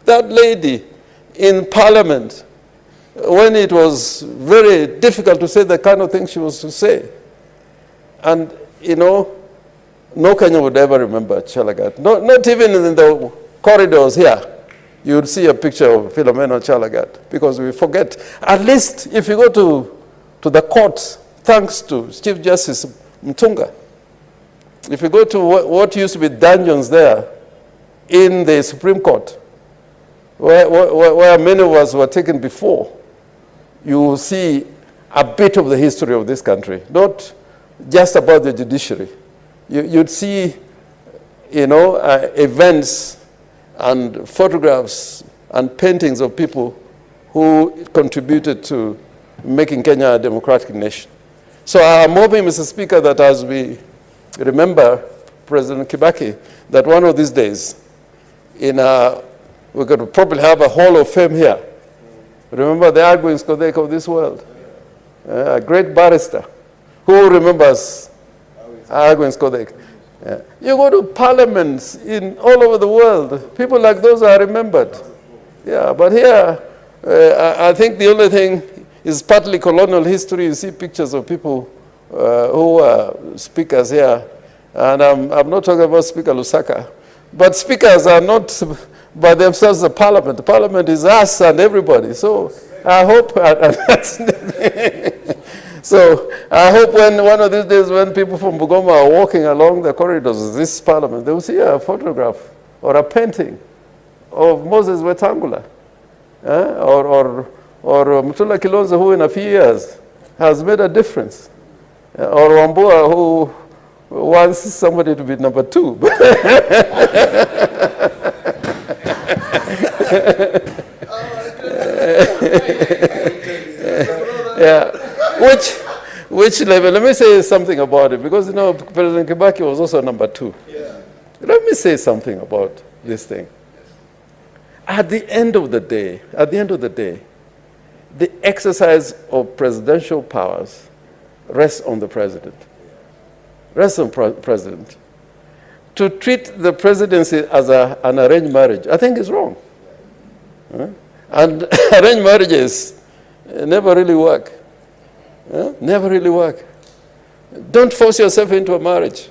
That lady in Parliament, when it was very difficult to say the kind of things she was to say. And, you know, no Kenyan would ever remember Chelagat. Not even in the corridors here, you would see a picture of Philomena Chelagat, because we forget. At least if you go to the courts, thanks to Chief Justice Mtunga, if you go to what used to be dungeons there in the Supreme Court, where many of us were taken before, you will see a bit of the history of this country, not just about the judiciary. You'd see, you know, events and photographs and paintings of people who contributed to making Kenya a democratic nation. So I'm hoping, Mr. Speaker, that as we remember President Kibaki, that one of these days, we could probably have a hall of fame here. Remember the Arguing Skodek of this world, a great barrister. Who remembers Arguing Skodek? Yeah. You go to parliaments all over the world, people like those are remembered. Yeah, but here, I think the only thing is partly colonial history. You see pictures of people who are speakers here. And I'm not talking about Speaker Lusaka. But speakers are not by themselves the parliament. The parliament is us and everybody. So I hope, so I hope when one of these days when people from Bugoma are walking along the corridors of this parliament, they will see a photograph or a painting of Moses Wetangula or Mutula Kalonzo, who in a few years has made a difference, or Wambua, who wants somebody to be number 2. Yeah, which level? Let me say something about it, because you know President Kibaki was also number 2. Yeah. Let me say something about this thing. At the end of the day, the exercise of presidential powers rests on the president. Rests on president. To treat the presidency as an arranged marriage, I think is wrong. And arranged marriages never really work. Never really work. Don't force yourself into a marriage.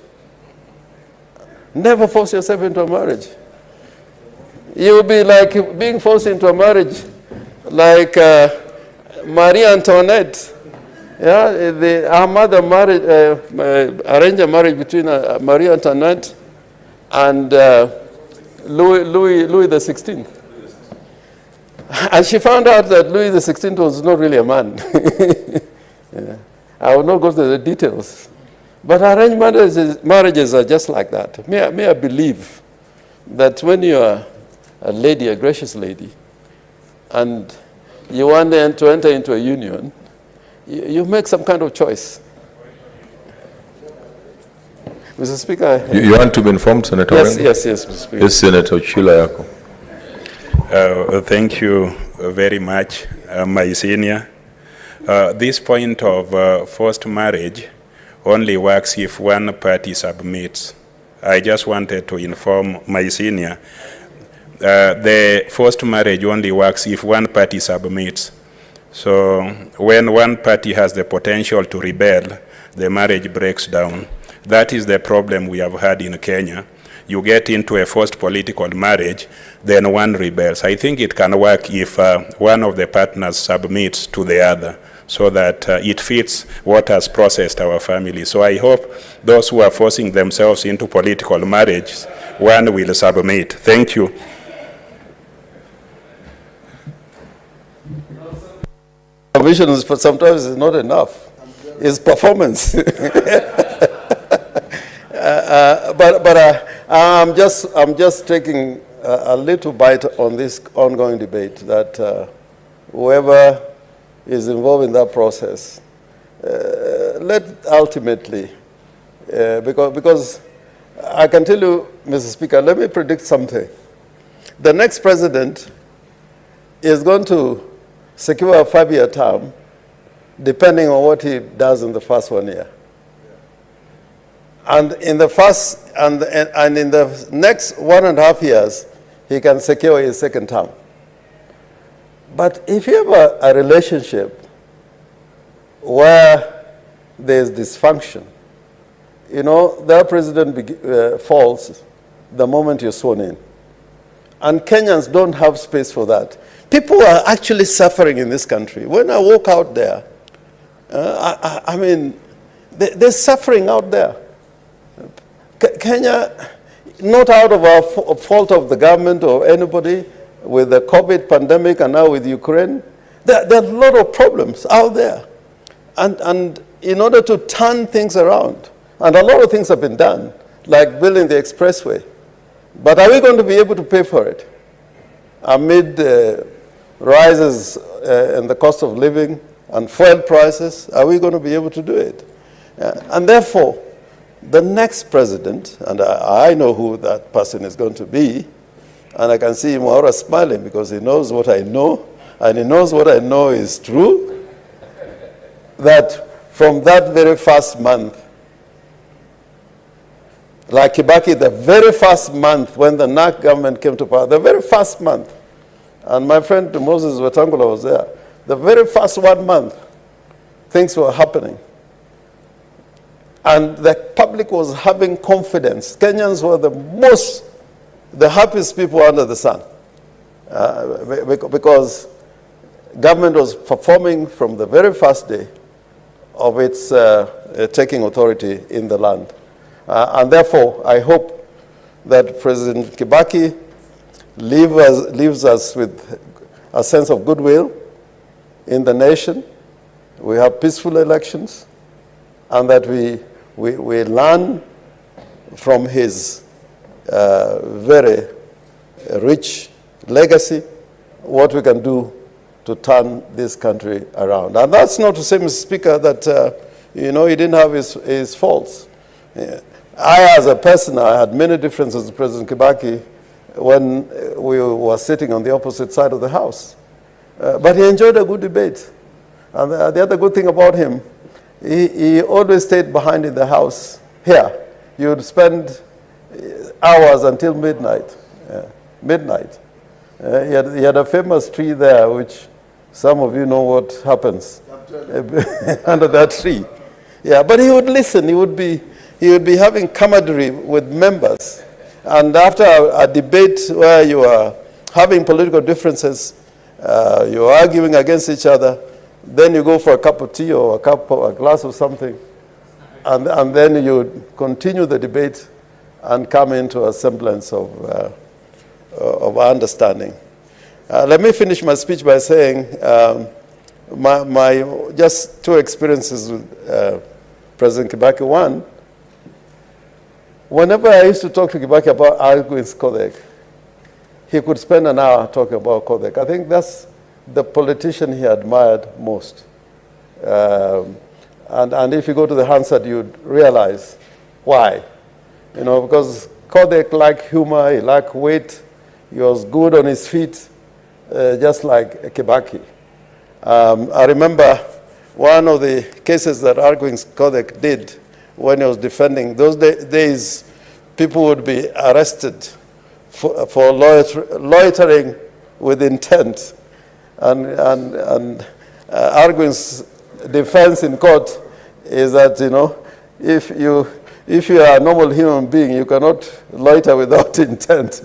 Never force yourself into a marriage. You will be like being forced into a marriage like Marie Antoinette. Yeah, her mother arranged a marriage between Marie Antoinette and Louis XVI. And she found out that Louis XVI was not really a man. Yeah. I will not go to the details. But arranged marriages are just like that. May I believe that when you are a lady, a gracious lady, and you want to enter into a union, you make some kind of choice. Mr. Speaker. You want to be informed, Senator Orengo? Yes, Mr. Speaker. Yes, Senator Chula Yako. Thank you very much, my senior. This point of forced marriage only works if one party submits. I just wanted to inform my senior. The forced marriage only works if one party submits. So when one party has the potential to rebel, the marriage breaks down. That is the problem we have had in Kenya. You get into a forced political marriage, then one rebels. I think it can work if one of the partners submits to the other, so that it fits what has processed our family. So I hope those who are forcing themselves into political marriage, one will submit. Thank you. Vision sometimes is not enough. It's performance. But I'm just taking a little bite on this ongoing debate that whoever is involved in that process, let ultimately, because I can tell you, Mr. Speaker, let me predict something. The next president is going to secure a 5-year term, depending on what he does in the first 1 year. And in the first and in the next 1.5 years, he can secure his second term. But if you have a relationship where there's dysfunction, you know, the president falls the moment you're sworn in. And Kenyans don't have space for that. People are actually suffering in this country. When I walk out there, I mean, they're suffering out there. Kenya, not out of a fault of the government or anybody, with the COVID pandemic and now with Ukraine, there are a lot of problems out there. And in order to turn things around, and a lot of things have been done, like building the expressway, but are we going to be able to pay for it? Amid rises in the cost of living and fuel prices, are we going to be able to do it? And therefore, the next president, and I know who that person is going to be, and I can see him already smiling because he knows what I know, and he knows what I know is true, that from that very first month, like Kibaki, the very first month when the NAC government came to power, the very first month, and my friend Moses Wetangula was there, the very first 1 month, things were happening. And the public was having confidence. Kenyans were the happiest people under the sun. Because government was performing from the very first day of its taking authority in the land. And therefore, I hope that President Kibaki leaves us with a sense of goodwill in the nation. We have peaceful elections, and that we learn from his very rich legacy what we can do to turn this country around. And that's not to say, Mr. Speaker, that he didn't have his faults. I, as a person, I had many differences with President Kibaki when we were sitting on the opposite side of the House. But he enjoyed a good debate. And the other good thing about him, he always stayed behind in the House here. He would spend hours until midnight. He had a famous tree there, which some of you know what happens under that tree. Yeah, but he would listen. He would be having camaraderie with members. And after a debate where you are having political differences, you are arguing against each other, then you go for a cup of tea or a glass of something, and then you continue the debate and come into a semblance of understanding. Let me finish my speech by saying my just two experiences with President Kibaki. One, whenever I used to talk to Kibaki about Arguins Kodek, he could spend an hour talking about Kodek. I think that's the politician he admired most. And if you go to the Hansard, you'd realize why. Because Kodek liked humor, he liked wit, he was good on his feet, just like Kibaki. I remember one of the cases that Arguins Kodek did when he was defending. Those days, people would be arrested for loitering with intent. And Arguins' defense in court is that, if you are a normal human being, you cannot loiter without intent.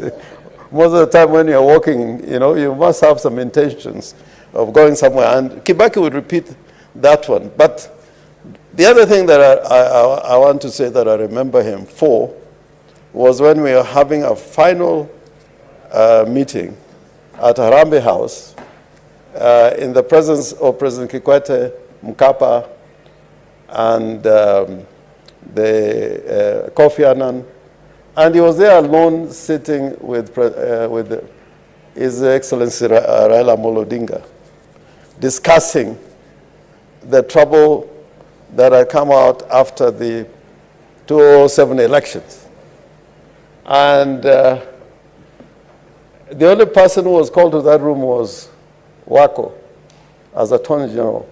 Most of the time when you're walking, you must have some intentions of going somewhere. And Kibaki would repeat that one. But the other thing that I want to say that I remember him for was when we were having a final meeting at Harambee House in the presence of President Kikwete, Mkapa, and the Kofi Annan. And he was there alone sitting with His Excellency Raila Amolo Odinga, discussing the trouble that had come out after the 2007 elections. And the only person who was called to that room was Wako as Attorney General.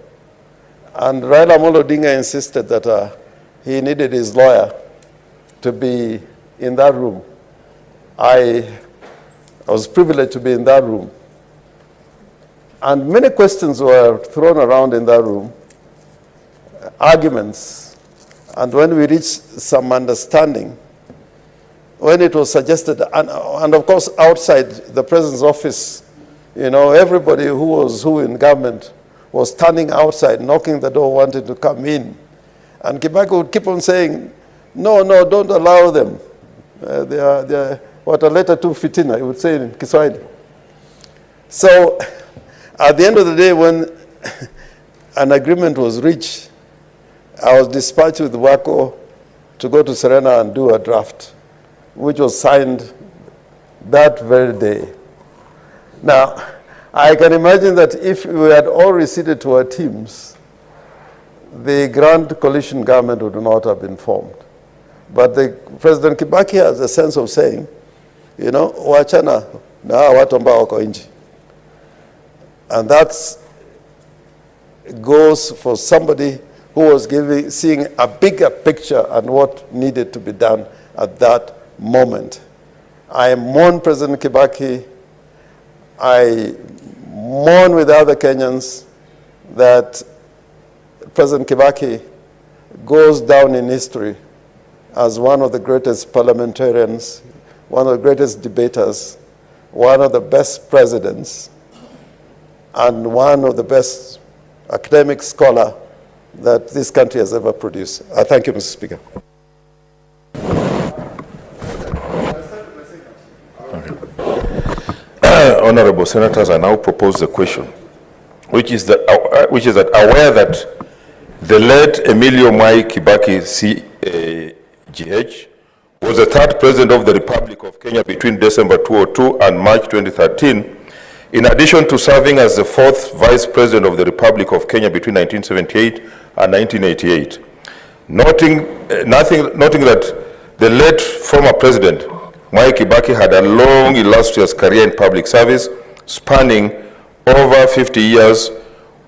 And Raila Amolo Odinga insisted that he needed his lawyer to be in that room. I I was privileged to be in that room. And many questions were thrown around in that room, arguments. And when we reached some understanding, when it was suggested, and of course outside the president's office, you know, everybody who was who in government was standing outside, knocking the door, wanting to come in. And Kibaki would keep on saying, no, don't allow them. They are what a letter to fitina, he would say in Kiswahili. So at the end of the day, when an agreement was reached, I was dispatched with Wako to go to Serena and do a draft, which was signed that very day. Now, I can imagine that if we had all receded to our teams, the grand coalition government would not have been formed. But President Kibaki has a sense of saying, you know, wachana na watu ambao wako nje. And that goes for somebody who was seeing a bigger picture and what needed to be done at that moment. I mourn President Kibaki. I mourn with other Kenyans that President Kibaki goes down in history as one of the greatest parliamentarians, one of the greatest debaters, one of the best presidents, and one of the best academic scholar that this country has ever produced. I thank you, Mr. Speaker. Honorable Senators, I now propose the question, which is that aware that the late Emilio Mwai Kibaki, CGH, was the third president of the Republic of Kenya between December 2002 and March 2013, in addition to serving as the fourth vice president of the Republic of Kenya between 1978 and 1988. Noting that the late former president, Mwai Kibaki, had a long, illustrious career in public service, spanning over 50 years,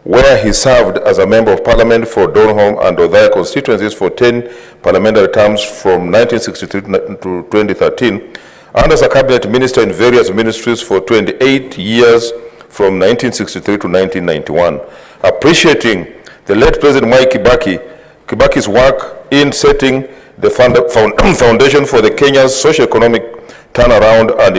where he served as a member of parliament for Donholm and Othaya constituencies for 10 parliamentary terms from 1963 to 2013, and as a cabinet minister in various ministries for 28 years from 1963 to 1991. Appreciating the late President Mwai Kibaki's work in setting the foundation for the Kenya's socio-economic turnaround and